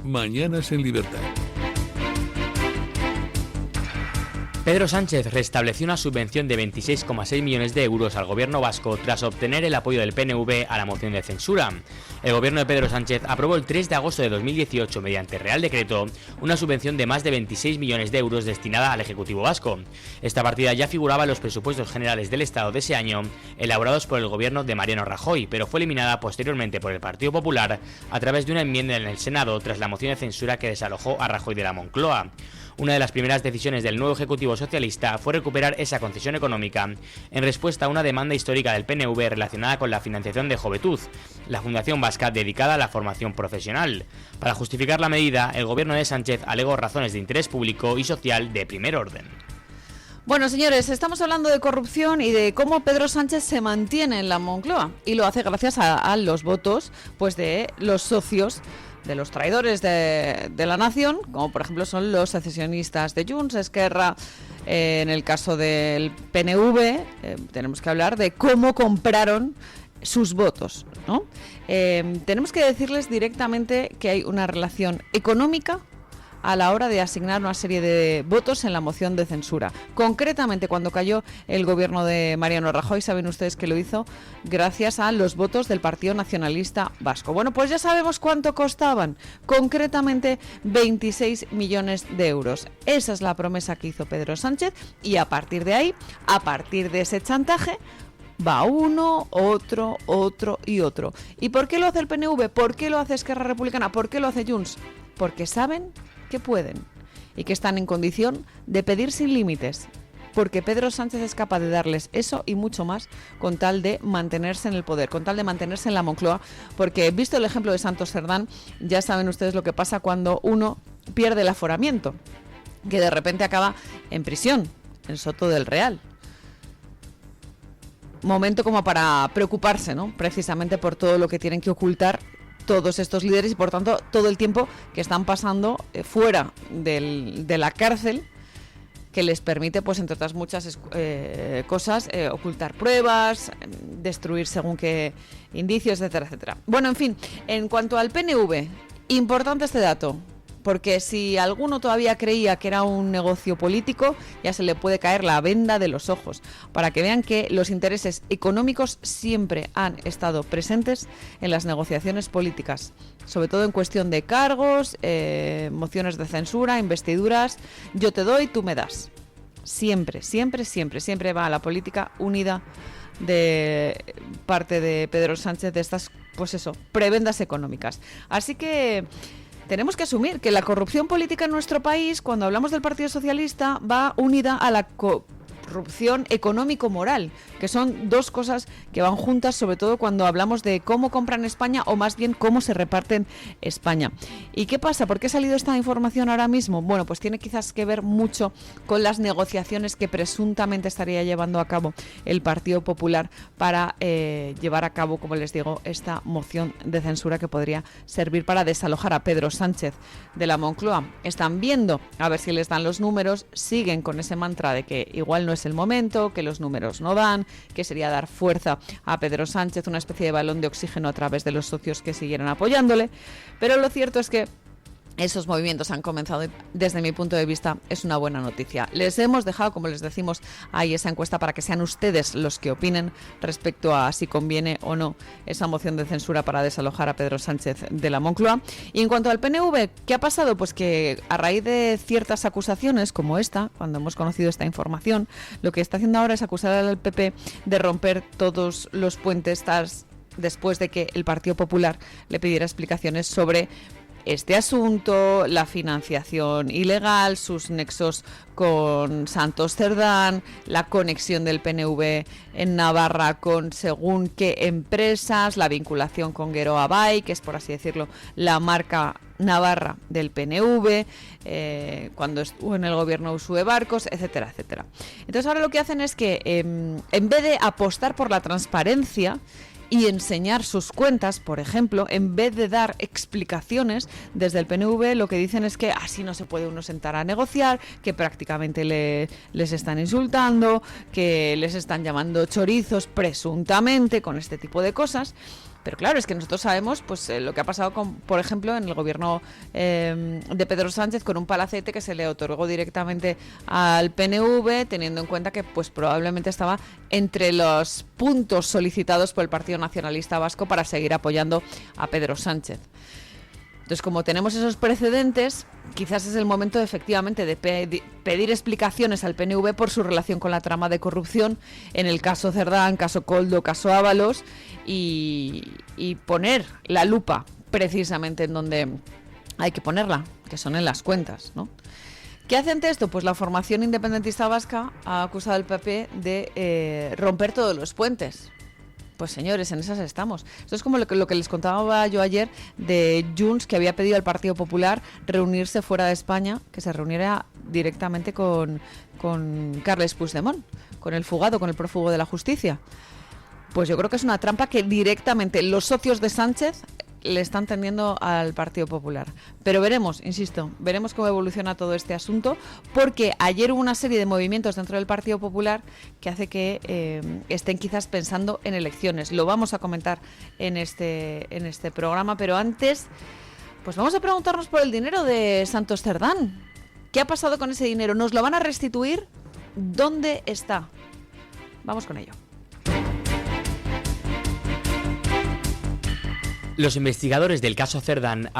Mañanas en Libertad. Pedro Sánchez restableció una subvención de 26,6 millones de euros al gobierno vasco tras obtener el apoyo del PNV a la moción de censura. El gobierno de Pedro Sánchez aprobó el 3 de agosto de 2018, mediante Real Decreto, una subvención de más de 26 millones de euros destinada al Ejecutivo vasco. Esta partida ya figuraba en los presupuestos generales del Estado de ese año, elaborados por el gobierno de Mariano Rajoy, pero fue eliminada posteriormente por el Partido Popular a través de una enmienda en el Senado tras la moción de censura que desalojó a Rajoy de la Moncloa. Una de las primeras decisiones del nuevo Ejecutivo socialista fue recuperar esa concesión económica en respuesta a una demanda histórica del PNV relacionada con la financiación de Jovetud, la fundación vasca dedicada a la formación profesional. Para justificar la medida, el gobierno de Sánchez alegó razones de interés público y social de primer orden. Bueno, señores, estamos hablando de corrupción y de cómo Pedro Sánchez se mantiene en la Moncloa, y lo hace gracias a los votos pues de los socios, de los traidores de la nación, como por ejemplo son los secesionistas de Junts, Esquerra. En el caso del PNV, tenemos que hablar de cómo compraron sus votos, ¿no? Tenemos que decirles directamente que hay una relación económica a la hora de asignar una serie de votos en la moción de censura. Concretamente, cuando cayó el gobierno de Mariano Rajoy, saben ustedes que lo hizo gracias a los votos del Partido Nacionalista Vasco. Bueno, pues ya sabemos cuánto costaban, concretamente 26 millones de euros. Esa es la promesa que hizo Pedro Sánchez, y a partir de ahí, a partir de ese chantaje, va uno, otro y otro. ¿Y por qué lo hace el PNV? ¿Por qué lo hace Esquerra Republicana? ¿Por qué lo hace Junts? Porque saben que pueden y que están en condición de pedir sin límites, porque Pedro Sánchez es capaz de darles eso y mucho más con tal de mantenerse en el poder, con tal de mantenerse en la Moncloa, porque visto el ejemplo de Santos Cerdán, ya saben ustedes lo que pasa cuando uno pierde el aforamiento, que de repente acaba en prisión, en Soto del Real. Momento como para preocuparse, ¿no? Precisamente por todo lo que tienen que ocultar todos estos líderes y por tanto todo el tiempo que están pasando fuera de la cárcel, que les permite, pues entre otras muchas cosas, ocultar pruebas, destruir según qué indicios, etcétera, etcétera. Bueno, en fin, en cuanto al PNV, importante este dato, porque si alguno todavía creía que era un negocio político, ya se le puede caer la venda de los ojos, para que vean que los intereses económicos siempre han estado presentes en las negociaciones políticas, sobre todo en cuestión de cargos, mociones de censura, investiduras. Yo te doy, tú me das. Siempre, siempre, siempre, siempre va a la política unida de parte de Pedro Sánchez de estas, pues eso, prebendas económicas. Así que tenemos que asumir que la corrupción política en nuestro país, cuando hablamos del Partido Socialista, va unida a la corrupción económico-moral, que son dos cosas que van juntas, sobre todo cuando hablamos de cómo compran España, o más bien cómo se reparten España. ¿Y qué pasa? ¿Por qué ha salido esta información ahora mismo? Bueno, pues tiene quizás que ver mucho con las negociaciones que presuntamente estaría llevando a cabo el Partido Popular para llevar a cabo, como les digo, esta moción de censura que podría servir para desalojar a Pedro Sánchez de la Moncloa. Están viendo a ver si les dan los números, siguen con ese mantra de que igual no es el momento, que los números no dan, que sería dar fuerza a Pedro Sánchez, una especie de balón de oxígeno a través de los socios que siguieran apoyándole, pero lo cierto es que esos movimientos han comenzado y desde mi punto de vista es una buena noticia. Les hemos dejado, como les decimos, ahí esa encuesta para que sean ustedes los que opinen respecto a si conviene o no esa moción de censura para desalojar a Pedro Sánchez de la Moncloa. Y en cuanto al PNV, ¿qué ha pasado? Pues que a raíz de ciertas acusaciones como esta, cuando hemos conocido esta información, lo que está haciendo ahora es acusar al PP de romper todos los puentes después de que el Partido Popular le pidiera explicaciones sobre este asunto, la financiación ilegal, sus nexos con Santos Cerdán, la conexión del PNV en Navarra con según qué empresas, la vinculación con Geroa Bai, que es, por así decirlo, la marca navarra del PNV, cuando estuvo en el gobierno Uxue Barkos, etcétera, etcétera. Entonces ahora lo que hacen es que en vez de apostar por la transparencia y enseñar sus cuentas, por ejemplo, en vez de dar explicaciones desde el PNV, lo que dicen es que así no se puede uno sentar a negociar, que prácticamente les están insultando, que les están llamando chorizos presuntamente con este tipo de cosas. Pero claro, es que nosotros sabemos pues lo que ha pasado, por ejemplo, en el gobierno de Pedro Sánchez con un palacete que se le otorgó directamente al PNV, teniendo en cuenta que pues probablemente estaba entre los puntos solicitados por el Partido Nacionalista Vasco para seguir apoyando a Pedro Sánchez. Entonces, como tenemos esos precedentes, quizás es el momento efectivamente de pedir explicaciones al PNV por su relación con la trama de corrupción en el caso Cerdán, caso Koldo, caso Ábalos, y poner la lupa precisamente en donde hay que ponerla, que son en las cuentas, ¿no? ¿Qué hace ante esto? Pues la formación independentista vasca ha acusado al PP de romper todos los puentes. Pues señores, en esas estamos. Esto es como lo que les contaba yo ayer de Junts, que había pedido al Partido Popular reunirse fuera de España, que se reuniera directamente con Carles Puigdemont, con el fugado, con el prófugo de la justicia. Pues yo creo que es una trampa que directamente los socios de Sánchez le están tendiendo al Partido Popular. Pero veremos, insisto, veremos cómo evoluciona todo este asunto, porque ayer hubo una serie de movimientos dentro del Partido Popular que hace que estén quizás pensando en elecciones. Lo vamos a comentar en este programa, pero antes, pues vamos a preguntarnos por el dinero de Santos Cerdán. ¿Qué ha pasado con ese dinero? ¿Nos lo van a restituir? ¿Dónde está? Vamos con ello. Los investigadores del caso Cerdán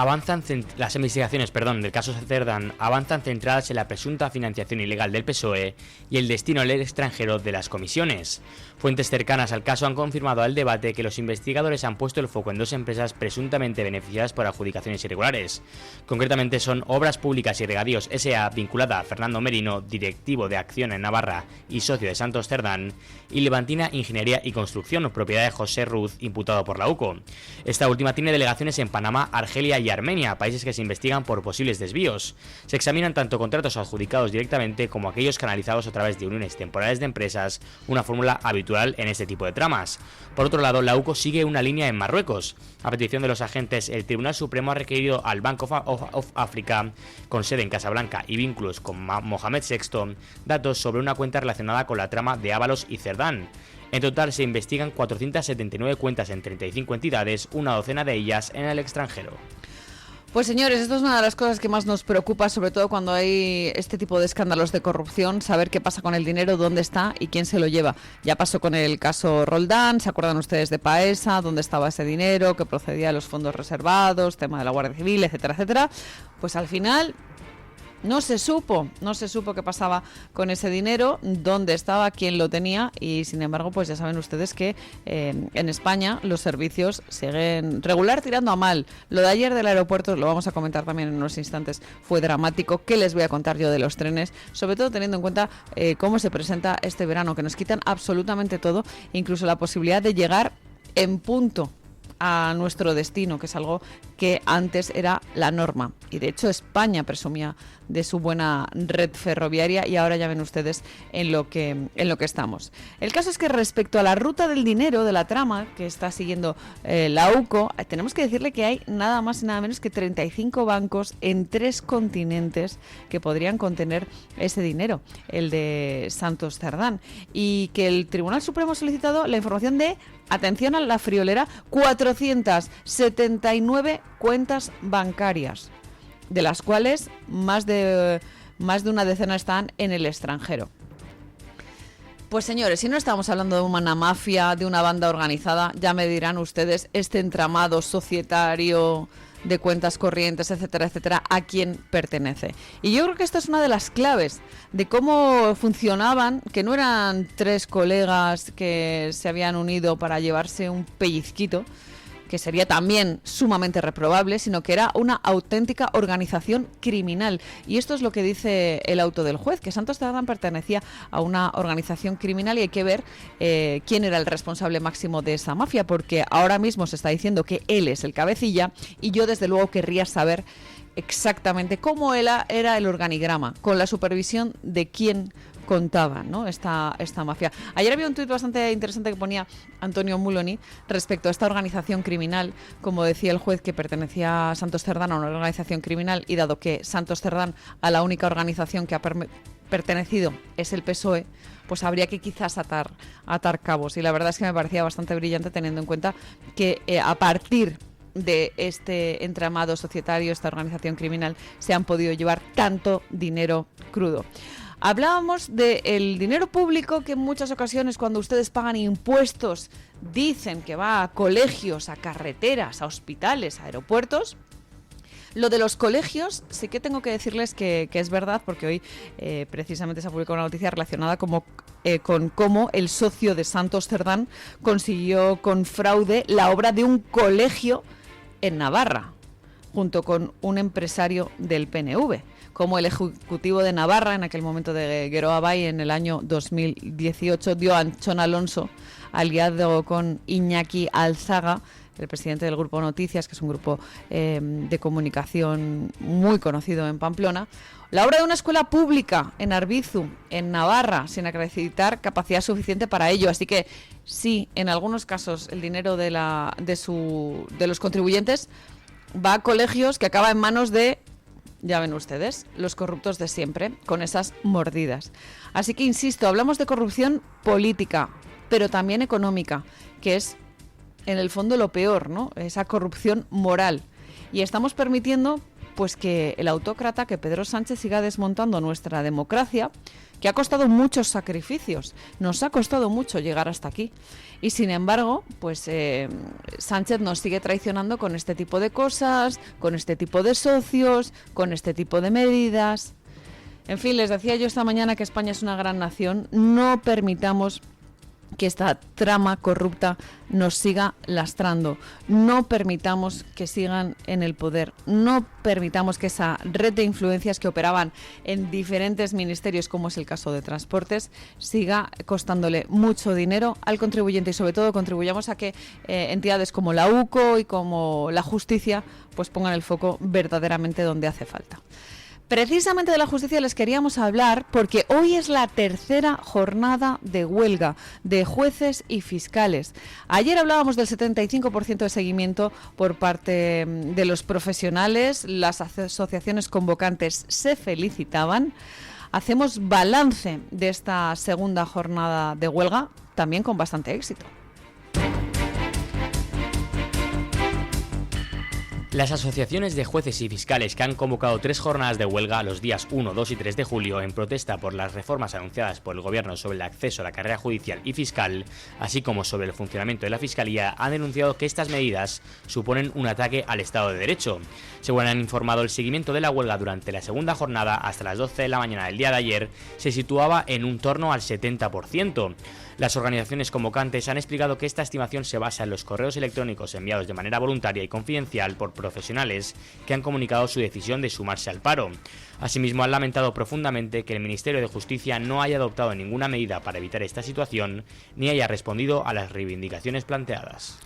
las investigaciones del caso Cerdán avanzan centradas en la presunta financiación ilegal del PSOE y el destino al extranjero de las comisiones. Fuentes cercanas al caso han confirmado al debate que los investigadores han puesto el foco en dos empresas presuntamente beneficiadas por adjudicaciones irregulares. Concretamente son Obras Públicas y Regadíos S.A., vinculada a Fernando Merino, directivo de Acciona en Navarra y socio de Santos Cerdán, y Levantina Ingeniería y Construcción, propiedad de José Ruz, imputado por la UCO. Esta última tiene delegaciones en Panamá, Argelia y Armenia, países que se investigan por posibles desvíos. Se examinan tanto contratos adjudicados directamente como aquellos canalizados a través de uniones temporales de empresas, una fórmula habitual en este tipo de tramas. Por otro lado, la UCO sigue una línea en Marruecos. A petición de los agentes, el Tribunal Supremo ha requerido al Bank of Africa, con sede en Casablanca y vínculos con Mohamed VI, datos sobre una cuenta relacionada con la trama de Ábalos y Cerdán. En total se investigan 479 cuentas en 35 entidades, una docena de ellas en el extranjero. Pues señores, esto es una de las cosas que más nos preocupa, sobre todo cuando hay este tipo de escándalos de corrupción, saber qué pasa con el dinero, dónde está y quién se lo lleva. Ya pasó con el caso Roldán, ¿se acuerdan ustedes de Paesa? ¿Dónde estaba ese dinero? ¿Que procedía de los fondos reservados? Tema de la Guardia Civil, etcétera, etcétera. Pues al final no se supo qué pasaba con ese dinero, dónde estaba, quién lo tenía, y sin embargo, pues ya saben ustedes que en España los servicios siguen regular tirando a mal. Lo de ayer del aeropuerto, lo vamos a comentar también en unos instantes, fue dramático. ¿Qué les voy a contar yo de los trenes? Sobre todo teniendo en cuenta cómo se presenta este verano, que nos quitan absolutamente todo, incluso la posibilidad de llegar en punto a nuestro destino, que es algo que antes era la norma, y de hecho España presumía de su buena red ferroviaria, y ahora ya ven ustedes en lo que estamos. El caso es que respecto a la ruta del dinero de la trama que está siguiendo la UCO, tenemos que decirle que hay nada más y nada menos que 35 bancos en 3 continentes que podrían contener ese dinero, el de Santos Cerdán, y que el Tribunal Supremo ha solicitado la información de, atención a la friolera, 479 cuentas bancarias, de las cuales más de una decena están en el extranjero. Pues señores, si no estamos hablando de una mafia, de una banda organizada, ya me dirán ustedes este entramado societario de cuentas corrientes, etcétera, etcétera, a quién pertenece. Y yo creo que esta es una de las claves de cómo funcionaban, que no eran 3 colegas que se habían unido para llevarse un pellizquito, que sería también sumamente reprobable, sino que era una auténtica organización criminal. Y esto es lo que dice el auto del juez, que Santos Cerdán pertenecía a una organización criminal, y hay que ver quién era el responsable máximo de esa mafia, porque ahora mismo se está diciendo que él es el cabecilla, y yo desde luego querría saber exactamente cómo era el organigrama, con la supervisión de quién contaba, ¿no?, esta mafia. Ayer había un tuit bastante interesante que ponía Antonio Muloni respecto a esta organización criminal. Como decía el juez, que pertenecía a Santos Cerdán a una organización criminal, y dado que Santos Cerdán a la única organización que ha pertenecido es el PSOE, pues habría que quizás atar cabos. Y la verdad es que me parecía bastante brillante, teniendo en cuenta que a partir de este entramado societario, esta organización criminal, se han podido llevar tanto dinero crudo. Hablábamos del dinero público que en muchas ocasiones, cuando ustedes pagan impuestos, dicen que va a colegios, a carreteras, a hospitales, a aeropuertos. Lo de los colegios sí que tengo que decirles que es verdad, porque hoy precisamente se ha publicado una noticia relacionada con cómo el socio de Santos Cerdán consiguió con fraude la obra de un colegio en Navarra, junto con un empresario del PNV. Como el Ejecutivo de Navarra, en aquel momento de Geroa Bai, en el año 2018, dio a Anchón Alonso, aliado con Iñaki Alzaga, el presidente del Grupo Noticias, que es un grupo de comunicación muy conocido en Pamplona, la obra de una escuela pública en Arbizu, en Navarra, sin acreditar capacidad suficiente para ello. Así que sí, en algunos casos el dinero de los contribuyentes va a colegios que acaba en manos de, ya ven ustedes, los corruptos de siempre, con esas mordidas. Así que insisto, hablamos de corrupción política, pero también económica, que es en el fondo lo peor, ¿no? Esa corrupción moral. Y estamos permitiendo pues que el autócrata, que Pedro Sánchez, siga desmontando nuestra democracia, que ha costado muchos sacrificios, nos ha costado mucho llegar hasta aquí. Y sin embargo, pues Sánchez nos sigue traicionando con este tipo de cosas, con este tipo de socios, con este tipo de medidas. En fin, les decía yo esta mañana que España es una gran nación. No permitamos que esta trama corrupta nos siga lastrando. No permitamos que sigan en el poder. No permitamos que esa red de influencias que operaban en diferentes ministerios, como es el caso de Transportes, siga costándole mucho dinero al contribuyente, y sobre todo contribuyamos a que entidades como la UCO y como la justicia pues pongan el foco verdaderamente donde hace falta. Precisamente de la justicia les queríamos hablar porque hoy es la tercera jornada de huelga de jueces y fiscales. Ayer hablábamos del 75% de seguimiento por parte de los profesionales. Las asociaciones convocantes se felicitaban. Hacemos balance de esta segunda jornada de huelga, también con bastante éxito. Las asociaciones de jueces y fiscales que han convocado 3 jornadas de huelga los días 1, 2 y 3 de julio en protesta por las reformas anunciadas por el Gobierno sobre el acceso a la carrera judicial y fiscal, así como sobre el funcionamiento de la Fiscalía, han denunciado que estas medidas suponen un ataque al Estado de Derecho. Según han informado, el seguimiento de la huelga durante la segunda jornada hasta las 12 de la mañana del día de ayer se situaba en un torno al 70%. Las organizaciones convocantes han explicado que esta estimación se basa en los correos electrónicos enviados de manera voluntaria y confidencial por profesionales que han comunicado su decisión de sumarse al paro. Asimismo, han lamentado profundamente que el Ministerio de Justicia no haya adoptado ninguna medida para evitar esta situación ni haya respondido a las reivindicaciones planteadas.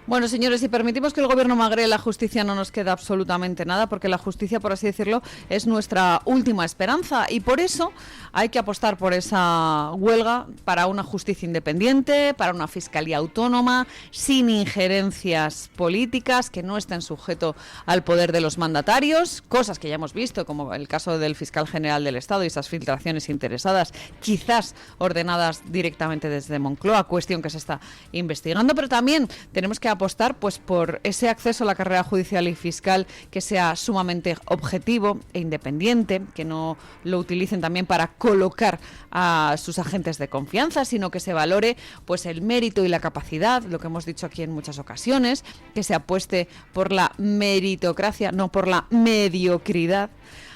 Bueno, señores, si permitimos que el gobierno magre la justicia, no nos queda absolutamente nada, porque la justicia, por así decirlo, es nuestra última esperanza, y por eso hay que apostar por esa huelga, para una justicia independiente, para una fiscalía autónoma, sin injerencias políticas, que no estén sujetos al poder de los mandatarios, cosas que ya hemos visto, como el caso del fiscal general del Estado y esas filtraciones interesadas, quizás ordenadas directamente desde Moncloa, cuestión que se está investigando, pero también tenemos que apostar pues por ese acceso a la carrera judicial y fiscal que sea sumamente objetivo e independiente, que no lo utilicen también para colocar a sus agentes de confianza, sino que se valore pues el mérito y la capacidad, lo que hemos dicho aquí en muchas ocasiones, que se apueste por la meritocracia, no por la mediocridad.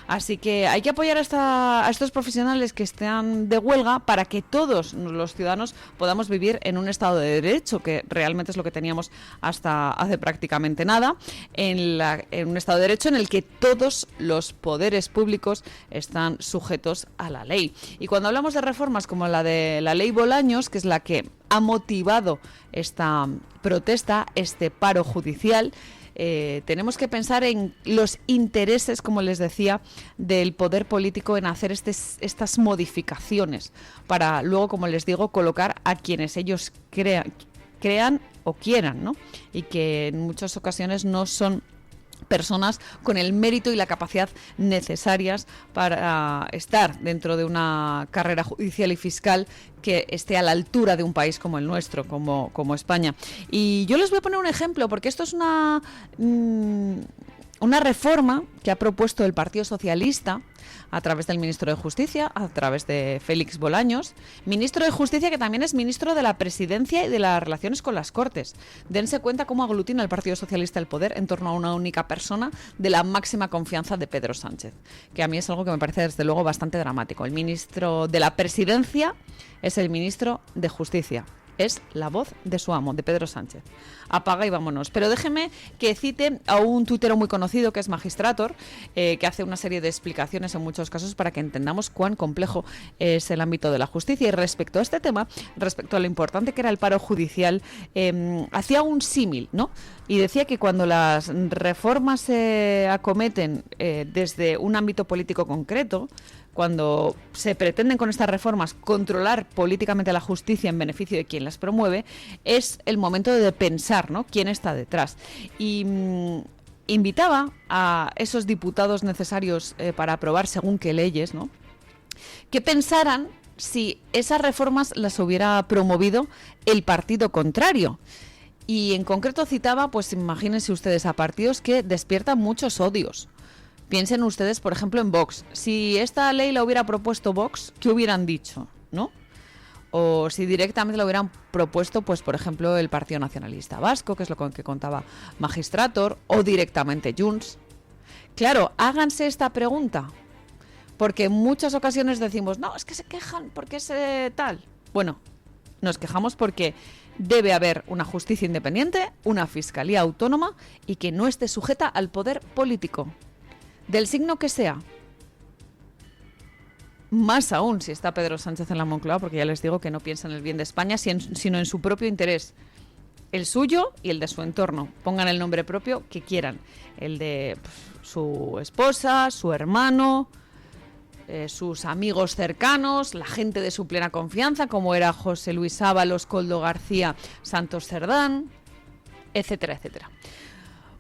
Así que hay que apoyar a estos profesionales que están de huelga para que todos los ciudadanos podamos vivir en un Estado de Derecho, que realmente es lo que teníamos hasta hace prácticamente nada, en un Estado de Derecho en el que todos los poderes públicos están sujetos a la ley. Y cuando hablamos de reformas como la de la ley Bolaños, que es la que ha motivado esta protesta, este paro judicial, tenemos que pensar en los intereses, como les decía, del poder político en hacer estas modificaciones para luego, como les digo, colocar a quienes ellos crean o quieran, ¿no? Y que en muchas ocasiones no son personas con el mérito y la capacidad necesarias para estar dentro de una carrera judicial y fiscal que esté a la altura de un país como el nuestro, como España. Y yo les voy a poner un ejemplo, porque esto es una reforma que ha propuesto el Partido Socialista a través del ministro de Justicia, a través de Félix Bolaños, ministro de Justicia que también es ministro de la Presidencia y de las relaciones con las Cortes. Dense cuenta cómo aglutina el Partido Socialista el poder en torno a una única persona de la máxima confianza de Pedro Sánchez, que a mí es algo que me parece desde luego bastante dramático. El ministro de la Presidencia es el ministro de Justicia. Es la voz de su amo, de Pedro Sánchez. Apaga y vámonos. Pero déjeme que cite a un tuitero muy conocido que es Magistrator, que hace una serie de explicaciones en muchos casos para que entendamos cuán complejo es el ámbito de la justicia. Y respecto a este tema, respecto a lo importante que era el paro judicial, hacía un símil, ¿no? Y decía que cuando las reformas se acometen desde un ámbito político concreto, cuando se pretenden con estas reformas controlar políticamente la justicia en beneficio de quien las promueve, es el momento de pensar, ¿no?, quién está detrás. Y invitaba a esos diputados necesarios para aprobar según qué leyes, ¿no?, que pensaran si esas reformas las hubiera promovido el partido contrario. Y en concreto citaba, pues imagínense ustedes, a partidos que despiertan muchos odios. Piensen ustedes, por ejemplo, en Vox. Si esta ley la hubiera propuesto Vox, ¿qué hubieran dicho?, ¿no? O si directamente la hubieran propuesto, pues por ejemplo, el Partido Nacionalista Vasco, que es lo que contaba Magistrator, o directamente Junts. Claro, háganse esta pregunta, porque en muchas ocasiones decimos, no, es que se quejan porque es tal. Bueno, nos quejamos porque debe haber una justicia independiente, una fiscalía autónoma y que no esté sujeta al poder político, del signo que sea. Más aún si está Pedro Sánchez en la Moncloa, porque ya les digo que no piensa en el bien de España, sino en su propio interés, el suyo y el de su entorno. Pongan el nombre propio que quieran, el de su esposa, su hermano, sus amigos cercanos, la gente de su plena confianza, como era José Luis Ábalos, Koldo García, Santos Cerdán, etcétera, etcétera.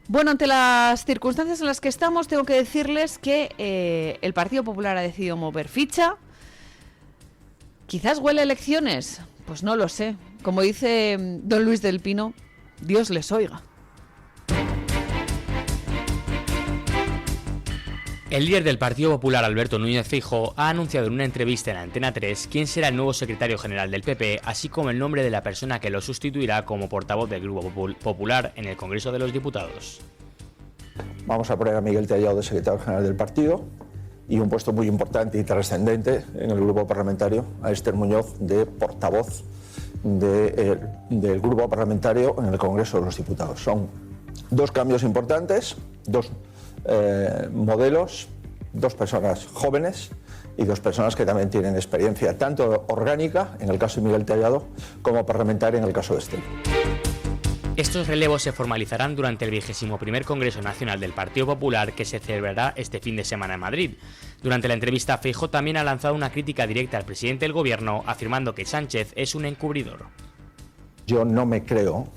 Bueno, ante las circunstancias en las que estamos, tengo que decirles que el Partido Popular ha decidido mover ficha. ¿Quizás huele a elecciones? Pues no lo sé. Como dice don Luis del Pino, Dios les oiga. El líder del Partido Popular, Alberto Núñez Feijóo, ha anunciado en una entrevista en Antena 3 quién será el nuevo secretario general del PP, así como el nombre de la persona que lo sustituirá como portavoz del Grupo Popular en el Congreso de los Diputados. Vamos a poner a Miguel Tellado de secretario general del partido y un puesto muy importante y trascendente en el grupo parlamentario, a Esther Muñoz de portavoz del grupo parlamentario en el Congreso de los Diputados. Son dos cambios importantes, dos modelos, dos personas jóvenes y dos personas que también tienen experiencia tanto orgánica, en el caso de Miguel Tellado, como parlamentaria en el caso de Esther. Estos relevos se formalizarán durante el 21º Congreso Nacional del Partido Popular, que se celebrará este fin de semana en Madrid. Durante la entrevista, Feijóo también ha lanzado una crítica directa al presidente del gobierno, afirmando que Sánchez es un encubridor. Yo no me creo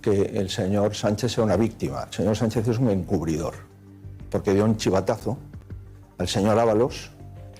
que el señor Sánchez sea una víctima. El señor Sánchez es un encubridor, porque dio un chivatazo al señor Ábalos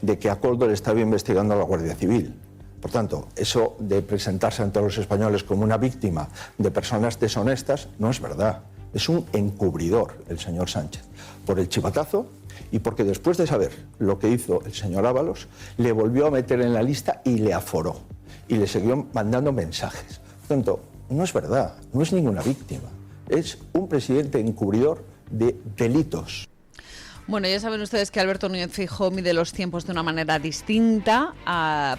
de que a Koldo le estaba investigando a la Guardia Civil. Por tanto, eso de presentarse ante los españoles como una víctima de personas deshonestas no es verdad. Es un encubridor el señor Sánchez, por el chivatazo y porque después de saber lo que hizo el señor Ábalos, le volvió a meter en la lista y le aforó. Y le siguió mandando mensajes. Por tanto, no es verdad, no es ninguna víctima. Es un presidente encubridor de delitos. Bueno, ya saben ustedes que Alberto Núñez Feijóo mide los tiempos de una manera distinta.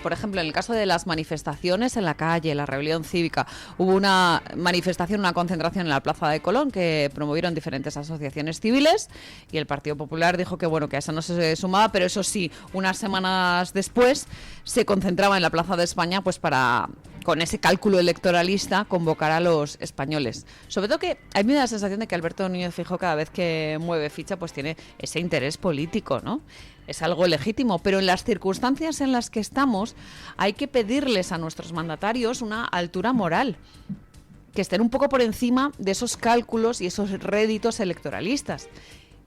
Por ejemplo, en el caso de las manifestaciones en la calle, la rebelión cívica, hubo una manifestación, una concentración en la Plaza de Colón que promovieron diferentes asociaciones civiles y el Partido Popular dijo que bueno, que a esa no se sumaba, pero eso sí, unas semanas después se concentraba en la Plaza de España pues para, con ese cálculo electoralista, convocar a los españoles. Sobre todo que a mí me da la sensación de que Alberto Núñez Feijóo cada vez que mueve ficha pues tiene ese interés político, ¿no? Es algo legítimo, pero en las circunstancias en las que estamos hay que pedirles a nuestros mandatarios una altura moral. que estén un poco por encima de esos cálculos y esos réditos electoralistas.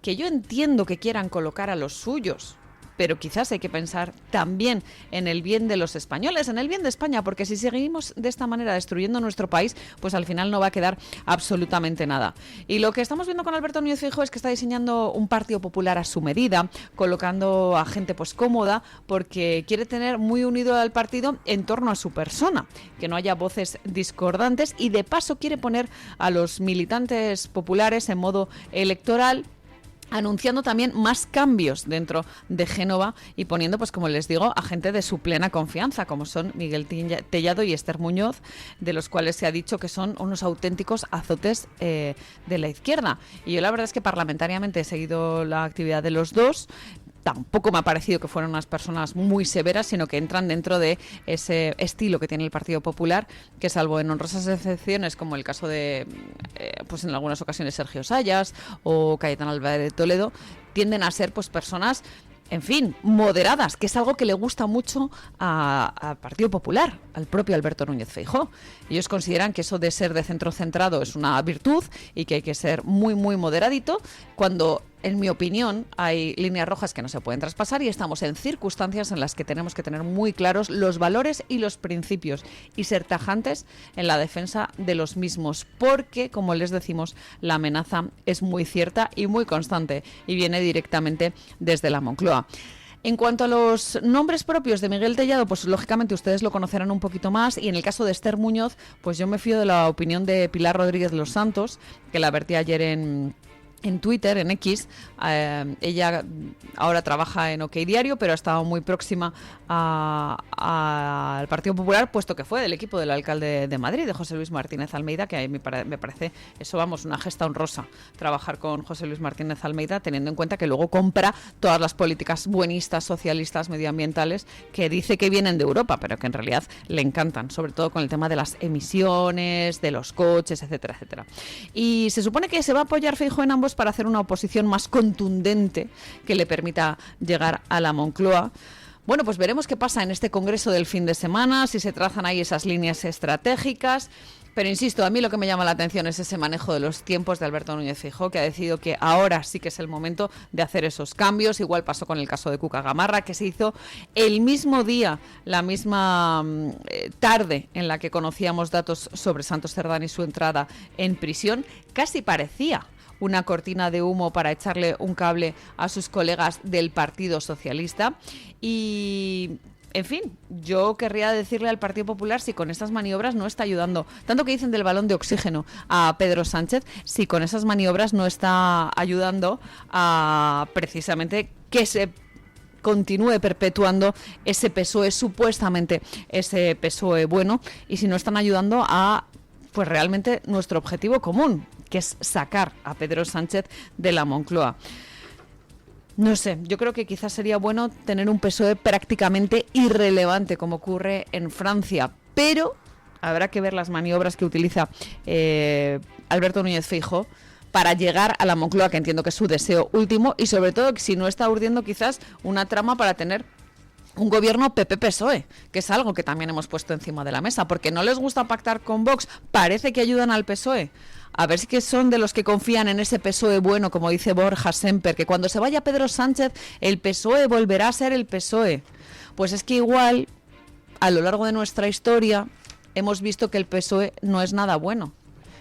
Que yo entiendo que quieran colocar a los suyos, pero quizás hay que pensar también en el bien de los españoles, en el bien de España, porque si seguimos de esta manera destruyendo nuestro país, pues al final no va a quedar absolutamente nada. Y lo que estamos viendo con Alberto Núñez Feijóo es que está diseñando un Partido Popular a su medida, colocando a gente pues cómoda, porque quiere tener muy unido al partido en torno a su persona, que no haya voces discordantes, y de paso quiere poner a los militantes populares en modo electoral, anunciando también más cambios dentro de Génova y poniendo, pues como les digo, a gente de su plena confianza, como son Miguel Tellado y Esther Muñoz, de los cuales se ha dicho que son unos auténticos azotes de la izquierda. Y yo la verdad es que parlamentariamente he seguido la actividad de los dos. Tampoco me ha parecido que fueran unas personas muy severas, sino que entran dentro de ese estilo que tiene el Partido Popular, que salvo en honrosas excepciones, como el caso de, pues en algunas ocasiones, Sergio Sayas o Cayetano Álvarez de Toledo, tienden a ser pues personas, en fin, moderadas, que es algo que le gusta mucho al Partido Popular, al propio Alberto Núñez Feijóo. Ellos consideran que eso de ser de centro centrado es una virtud y que hay que ser muy, muy moderadito, cuando, en mi opinión, hay líneas rojas que no se pueden traspasar y estamos en circunstancias en las que tenemos que tener muy claros los valores y los principios y ser tajantes en la defensa de los mismos, porque, como les decimos, la amenaza es muy cierta y muy constante y viene directamente desde la Moncloa. En cuanto a los nombres propios de Miguel Tellado, pues lógicamente ustedes lo conocerán un poquito más, y en el caso de Esther Muñoz, pues yo me fío de la opinión de Pilar Rodríguez Los Santos, que la vertí ayer en Twitter, en X. Ella ahora trabaja en OK Diario, pero ha estado muy próxima al Partido Popular, puesto que fue del equipo del alcalde de Madrid, de José Luis Martínez Almeida, que a mí me parece eso, vamos, una gesta honrosa, trabajar con José Luis Martínez Almeida, teniendo en cuenta que luego compra todas las políticas buenistas, socialistas, medioambientales, que dice que vienen de Europa, pero que en realidad le encantan, sobre todo con el tema de las emisiones, de los coches, etcétera, etcétera. Y se supone que se va a apoyar Feijóo en ambos para hacer una oposición más contundente que le permita llegar a la Moncloa. Bueno, pues veremos qué pasa en este congreso del fin de semana, si se trazan ahí esas líneas estratégicas. Pero insisto, a mí lo que me llama la atención es ese manejo de los tiempos de Alberto Núñez Feijóo, que ha decidido que ahora sí que es el momento de hacer esos cambios. Igual pasó con el caso de Cuca Gamarra, que se hizo el mismo día, la misma tarde en la que conocíamos datos sobre Santos Cerdán y su entrada en prisión. Casi parecía una cortina de humo para echarle un cable a sus colegas del Partido Socialista. Y, en fin, yo querría decirle al Partido Popular si con estas maniobras no está ayudando, tanto que dicen del balón de oxígeno a Pedro Sánchez, si con esas maniobras no está ayudando a precisamente que se continúe perpetuando ese PSOE, supuestamente ese PSOE bueno, y si no están ayudando a, pues realmente, nuestro objetivo común, que es sacar a Pedro Sánchez de la Moncloa. No sé, yo creo que quizás sería bueno tener un PSOE prácticamente irrelevante, como ocurre en Francia, pero habrá que ver las maniobras que utiliza Alberto Núñez Feijóo para llegar a la Moncloa, que entiendo que es su deseo último, y sobre todo si no está urdiendo quizás una trama para tener un gobierno PP-PSOE, que es algo que también hemos puesto encima de la mesa, porque no les gusta pactar con Vox, parece que ayudan al PSOE. A ver si que son de los que confían en ese PSOE bueno, como dice Borja Semper, que cuando se vaya Pedro Sánchez, el PSOE volverá a ser el PSOE. Pues es que igual, a lo largo de nuestra historia, hemos visto que el PSOE no es nada bueno.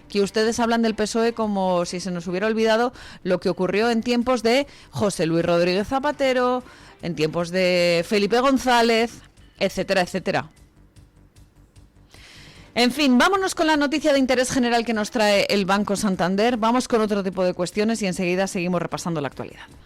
Que ustedes hablan del PSOE como si se nos hubiera olvidado lo que ocurrió en tiempos de José Luis Rodríguez Zapatero, en tiempos de Felipe González, etcétera, etcétera. En fin, vámonos con la noticia de interés general que nos trae el Banco Santander. Vamos con otro tipo de cuestiones y enseguida seguimos repasando la actualidad.